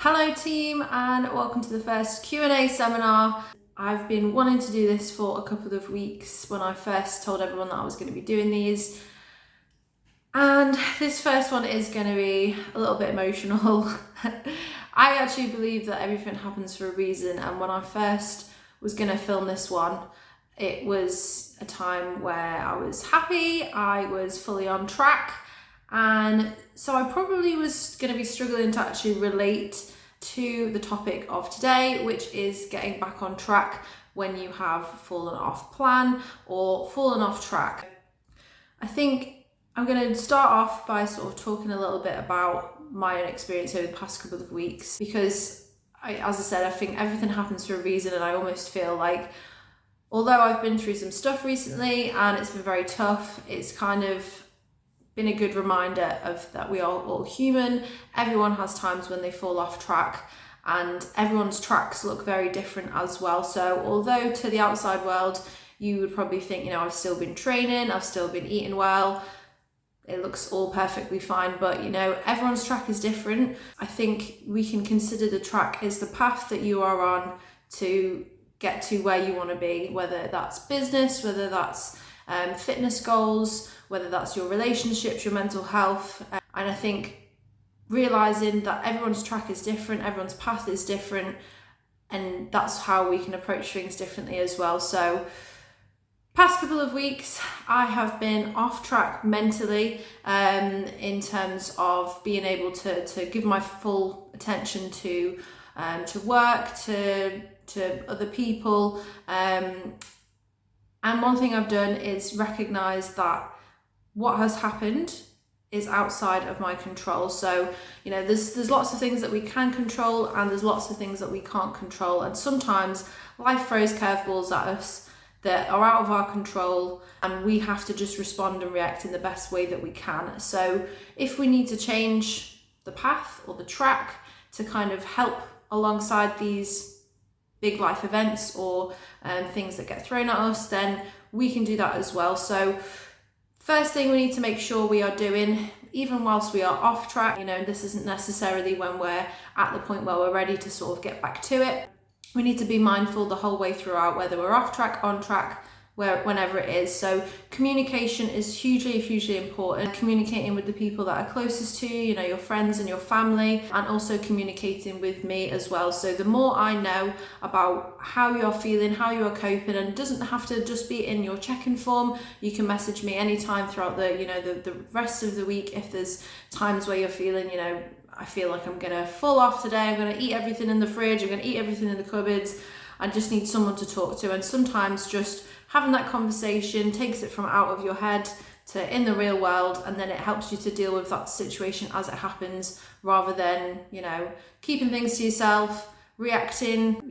Hello team, and welcome to the first Q&A seminar. I've been wanting to do this for a couple of weeks when I first told everyone that I was going to be doing these. And this first one is going to be a little bit emotional. I actually believe that everything happens for a reason, and when I first was going to film this one, it was a time where I was happy, I was fully on track, and so I probably was going to be struggling to actually relate to the topic of today, which is getting back on track when you have fallen off plan or fallen off track. I think I'm going to start off by sort of talking a little bit about my own experience over the past couple of weeks, because as I said, I think everything happens for a reason, and I almost feel like although I've been through some stuff recently and it's been very tough, it's kind of been a good reminder of that we are all human. Everyone has times when they fall off track, and everyone's tracks look very different as well. So although to the outside world you would probably think, I've still been training, I've still been eating well, it looks all perfectly fine, but everyone's track is different. I think we can consider the track as the path that you are on to get to where you want to be, whether that's business, whether that's fitness goals, whether that's your relationships, your mental health. And I think realizing that everyone's track is different, everyone's path is different, and that's how we can approach things differently as well. So past couple of weeks I have been off track mentally, in terms of being able to give my full attention to work, to other people, and one thing I've done is recognize that what has happened is outside of my control. So, there's lots of things that we can control, and there's lots of things that we can't control. And sometimes life throws curveballs at us that are out of our control, and we have to just respond and react in the best way that we can. So if we need to change the path or the track to kind of help alongside these big life events or things that get thrown at us, then we can do that as well. So first thing we need to make sure we are doing, even whilst we are off track, this isn't necessarily when we're at the point where we're ready to sort of get back to it. We need to be mindful the whole way throughout, whether we're off track, on track, whenever it is. So communication is hugely important. Communicating with the people that are closest to you, your friends and your family, and also communicating with me as well. So the more I know about how you're feeling, how you're coping, and it doesn't have to just be in your check-in form. You can message me anytime throughout the rest of the week if there's times where you're feeling, I feel like I'm gonna fall off today, I'm gonna eat everything in the fridge, I'm gonna eat everything in the cupboards. I just need someone to talk to, and sometimes just having that conversation takes it from out of your head to in the real world, and then it helps you to deal with that situation as it happens, rather than keeping things to yourself, reacting,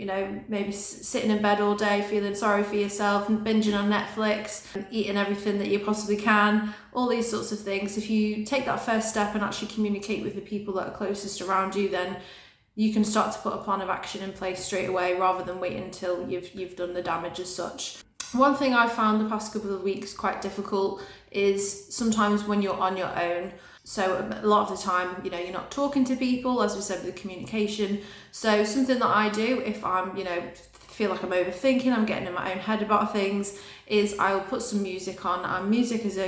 maybe sitting in bed all day feeling sorry for yourself and binging on Netflix and eating everything that you possibly can, all these sorts of things. If you take that first step and actually communicate with the people that are closest around you, then you can start to put a plan of action in place straight away, rather than wait until you've done the damage as such. One thing I've found the past couple of weeks quite difficult is sometimes when you're on your own. So a lot of the time, you're not talking to people, as we said, with communication. So something that I do if I'm, feel like I'm overthinking, I'm getting in my own head about things, is I'll put some music on. And music is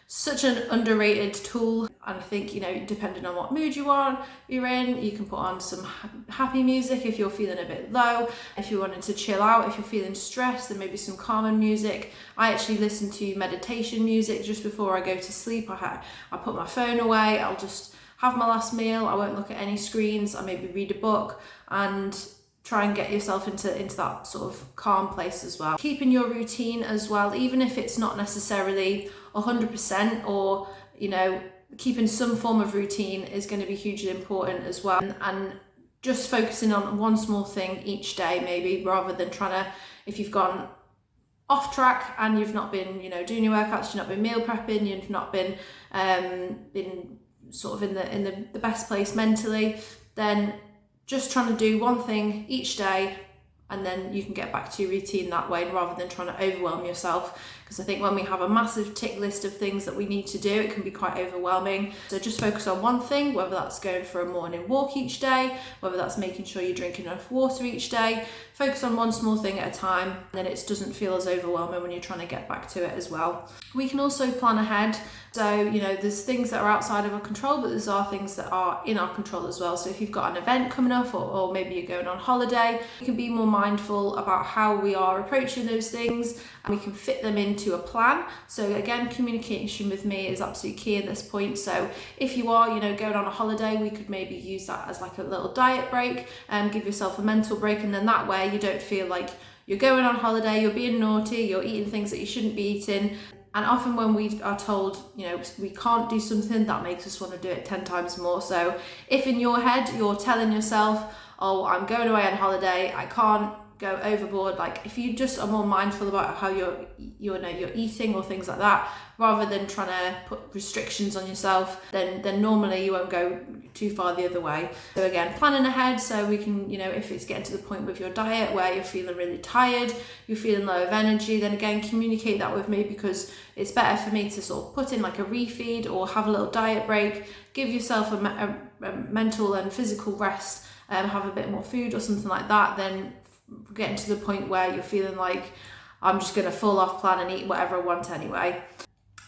such an underrated tool, and I think depending on what mood you're in, you can put on some happy music if you're feeling a bit low. If you're wanting to chill out, if you're feeling stressed, then maybe some calming music. I actually listen to meditation music just before I go to sleep. I put my phone away, I'll just have my last meal, I won't look at any screens, I maybe read a book, and try and get yourself into that sort of calm place as well. Keeping your routine as well, even if it's not necessarily 100%, or keeping some form of routine is going to be hugely important as well. And just focusing on one small thing each day, maybe, rather than trying to, if you've gone off track and you've not been doing your workouts, you've not been meal prepping, you've not been sort of in the best place mentally, then just trying to do one thing each day, and then you can get back to your routine that way, rather than trying to overwhelm yourself. because I think when we have a massive tick list of things that we need to do, it can be quite overwhelming. So just focus on one thing, whether that's going for a morning walk each day, whether that's making sure you're drinking enough water each day. Focus on one small thing at a time, and then it doesn't feel as overwhelming when you're trying to get back to it as well. We can also plan ahead. So, there's things that are outside of our control, but there's things that are in our control as well. So if you've got an event coming up, or maybe you're going on holiday, we can be more mindful about how we are approaching those things, and we can fit them into a plan. So again, communication with me is absolutely key at this point. So if you are, going on a holiday, we could maybe use that as like a little diet break and give yourself a mental break. And then that way you don't feel like you're going on holiday, you're being naughty, you're eating things that you shouldn't be eating. And often when we are told, we can't do something, that makes us want to do it 10 times more. So if in your head you're telling yourself, oh, I'm going away on holiday, I can't go overboard. Like if you just are more mindful about how you're eating or things like that, rather than trying to put restrictions on yourself, then normally you won't go too far the other way. So again, planning ahead so we can, if it's getting to the point with your diet where you're feeling really tired, you're feeling low of energy, then again, communicate that with me, because it's better for me to sort of put in like a refeed or have a little diet break, give yourself a mental and physical rest, have a bit more food or something like that, than getting to the point where you're feeling like I'm just going to fall off plan and eat whatever I want anyway.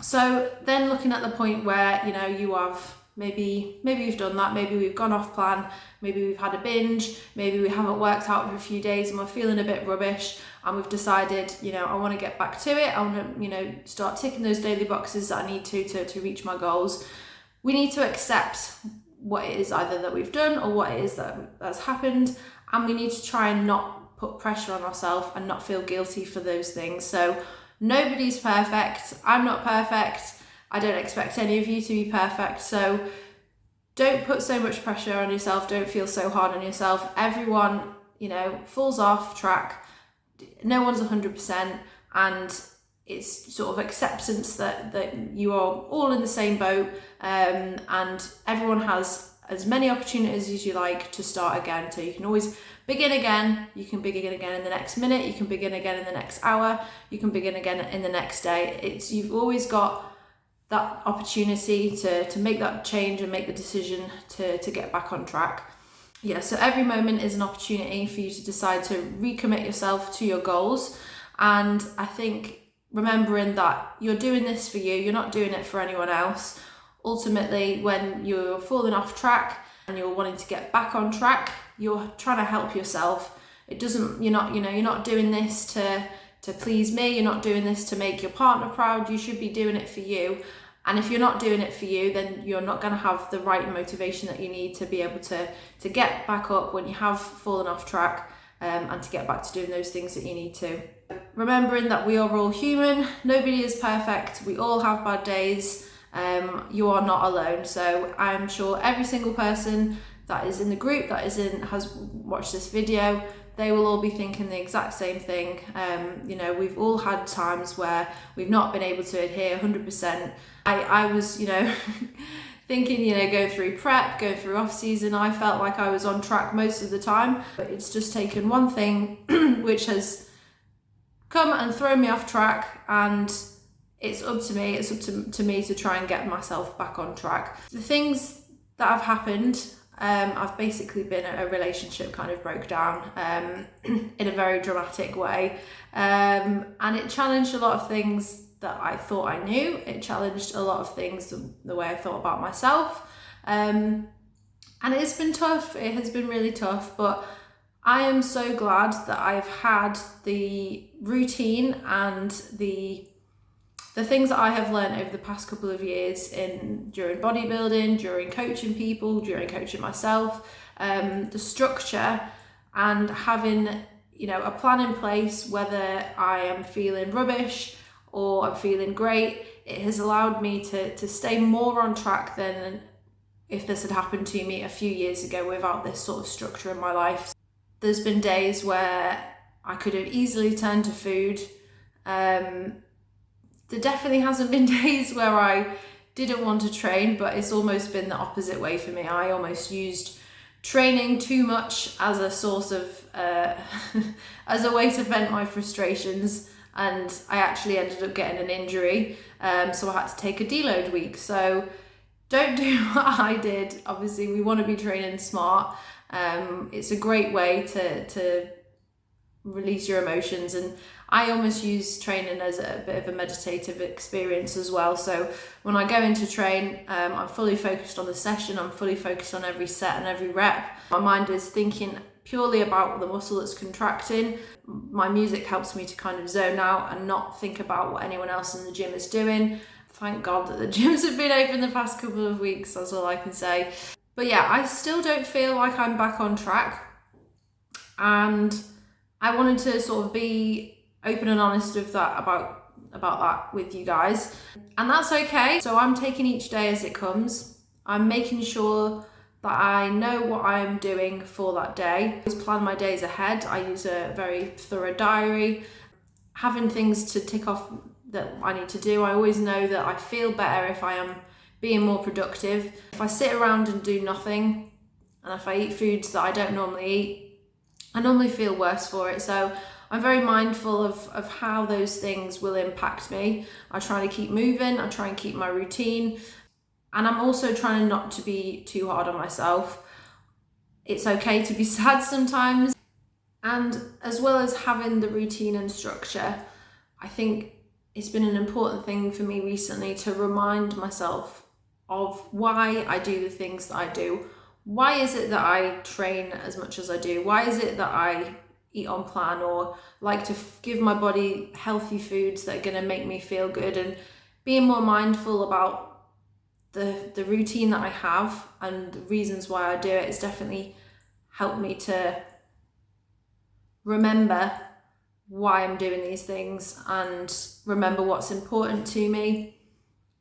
So then looking at the point where, you have maybe you've done that, maybe we've gone off plan, maybe we've had a binge, maybe we haven't worked out for a few days and we're feeling a bit rubbish, and we've decided, I want to get back to it, I want to, start ticking those daily boxes that I need to reach my goals. We need to accept what it is either that we've done or what it is that's happened, and we need to try and not put pressure on ourselves and not feel guilty for those things. So nobody's perfect. I'm not perfect. I don't expect any of you to be perfect. So don't put so much pressure on yourself. Don't feel so hard on yourself. Everyone, falls off track. No one's 100%. And it's sort of acceptance that you are all in the same boat, and everyone has as many opportunities as you like to start again. So you can always begin again. You can begin again in the next minute. You can begin again in the next hour. You can begin again in the next day. You've always got that opportunity to make that change and make the decision to get back on track. Yeah, so every moment is an opportunity for you to decide to recommit yourself to your goals. And I think remembering that you're doing this for you, you're not doing it for anyone else. Ultimately, when you're falling off track and you're wanting to get back on track, you're trying to help yourself. You're not doing this to please me. You're not doing this to make your partner proud. You should be doing it for you. And if you're not doing it for you, then you're not going to have the right motivation that you need to be able to get back up when you have fallen off track, and to get back to doing those things that you need to. Remembering that we are all human. Nobody is perfect. We all have bad days. You are not alone. So I'm sure every single person that is in the group has watched this video, they will all be thinking the exact same thing. We've all had times where we've not been able to adhere 100%. I was, thinking, go through prep, go through off season, I felt like I was on track most of the time, but it's just taken one thing which has come and thrown me off track, and it's up to me to try and get myself back on track. The things that have happened, I've basically been a relationship kind of broke down in a very dramatic way, and it challenged a lot of things that I thought I knew. It challenged a lot of things, the way I thought about myself, and it's been tough. It has been really tough, but I am so glad that I've had the routine and the things that I have learned over the past couple of years during bodybuilding, during coaching people, during coaching myself, the structure and having, a plan in place, whether I am feeling rubbish or I'm feeling great. It has allowed me to stay more on track than if this had happened to me a few years ago without this sort of structure in my life. There's been days where I could have easily turned to food. There definitely hasn't been days where I didn't want to train, but it's almost been the opposite way for me. I almost used training too much as a source of, as a way to vent my frustrations. and I actually ended up getting an injury, so I had to take a deload week. So don't do what I did. Obviously, we want to be training smart. It's a great way to release your emotions, and I almost use training as a bit of a meditative experience as well. So when I go into train, I'm fully focused on the session, I'm fully focused on every set and every rep. My mind is thinking purely about the muscle that's contracting. My music helps me to kind of zone out and not think about what anyone else in the gym is doing. Thank God that the gyms have been open the past couple of weeks, that's all I can say. But yeah, I still don't feel like I'm back on track, and I wanted to sort of be open and honest with that about that with you guys, and that's okay. So I'm taking each day as it comes. I'm making sure that I know what I'm doing for that day. I always plan my days ahead. I use a very thorough diary, having things to tick off that I need to do. I always know that I feel better if I am being more productive. If I sit around and do nothing, and if I eat foods that I don't normally eat, I normally feel worse for it. So I'm very mindful of how those things will impact me. I try to keep moving, I try and keep my routine, and I'm also trying not to be too hard on myself. It's okay to be sad sometimes. And as well as having the routine and structure, I think it's been an important thing for me recently to remind myself of why I do the things that I do. Why is it that I train as much as I do? Why is it that I eat on plan, or like to give my body healthy foods that are going to make me feel good? And being more mindful about the routine that I have and the reasons why I do it has definitely helped me to remember why I'm doing these things and remember what's important to me,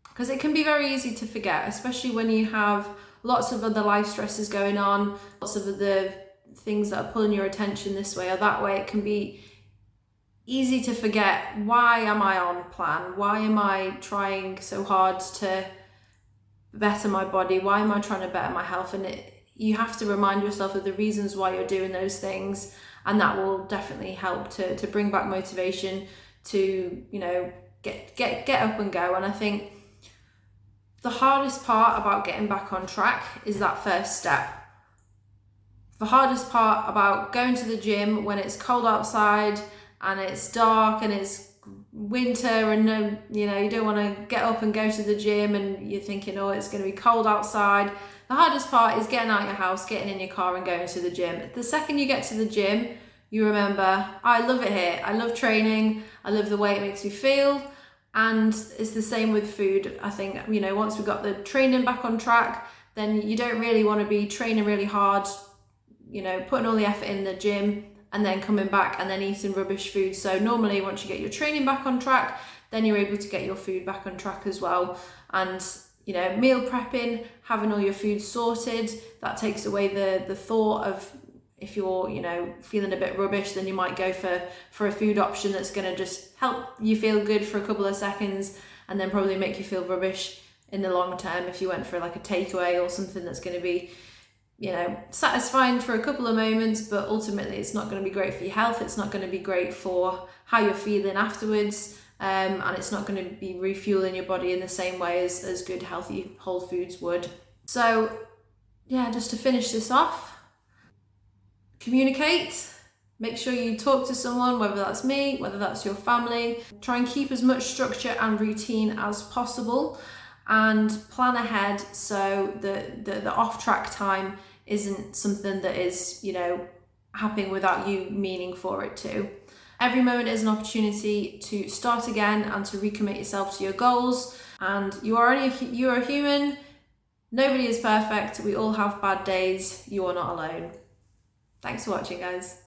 because it can be very easy to forget, especially when you have lots of other life stresses going on, lots of other things that are pulling your attention this way or that way. It can be easy to forget, why am I on plan? Why am I trying so hard to better my body? Why am I trying to better my health? And you have to remind yourself of the reasons why you're doing those things, and that will definitely help to bring back motivation to, you know, get up and go. And I think the hardest part about getting back on track is that first step. The hardest part about going to the gym when it's cold outside and it's dark and it's winter and no, you know, you don't want to get up and go to the gym and you're thinking, oh, it's going to be cold outside. The hardest part is getting out of your house, getting in your car and going to the gym. The second you get to the gym, you remember, I love it here. I love training. I love the way it makes me feel. And it's the same with food. I think, you know, once we've got the training back on track, then you don't really want to be training really hard, you know, putting all the effort in the gym and then coming back and then eating rubbish food. So normally once you get your training back on track, then you're able to get your food back on track as well. And, you know, meal prepping, having all your food sorted, that takes away the thought of, if you're, you know, feeling a bit rubbish, then you might go for a food option that's going to just help you feel good for a couple of seconds and then probably make you feel rubbish in the long term if you went for like a takeaway or something that's going to be, you know, satisfying for a couple of moments, but ultimately it's not going to be great for your health. It's not going to be great for how you're feeling afterwards, and it's not going to be refueling your body in the same way as good healthy whole foods would. So yeah, just to finish this off, communicate. Make sure you talk to someone, whether that's me, whether that's your family. Try and keep as much structure and routine as possible and plan ahead so the off-track time isn't something that is, you know, happening without you meaning for it to. Every moment is an opportunity to start again and to recommit yourself to your goals. And you are a human. Nobody is perfect. We all have bad days. You are not alone. Thanks for watching, guys.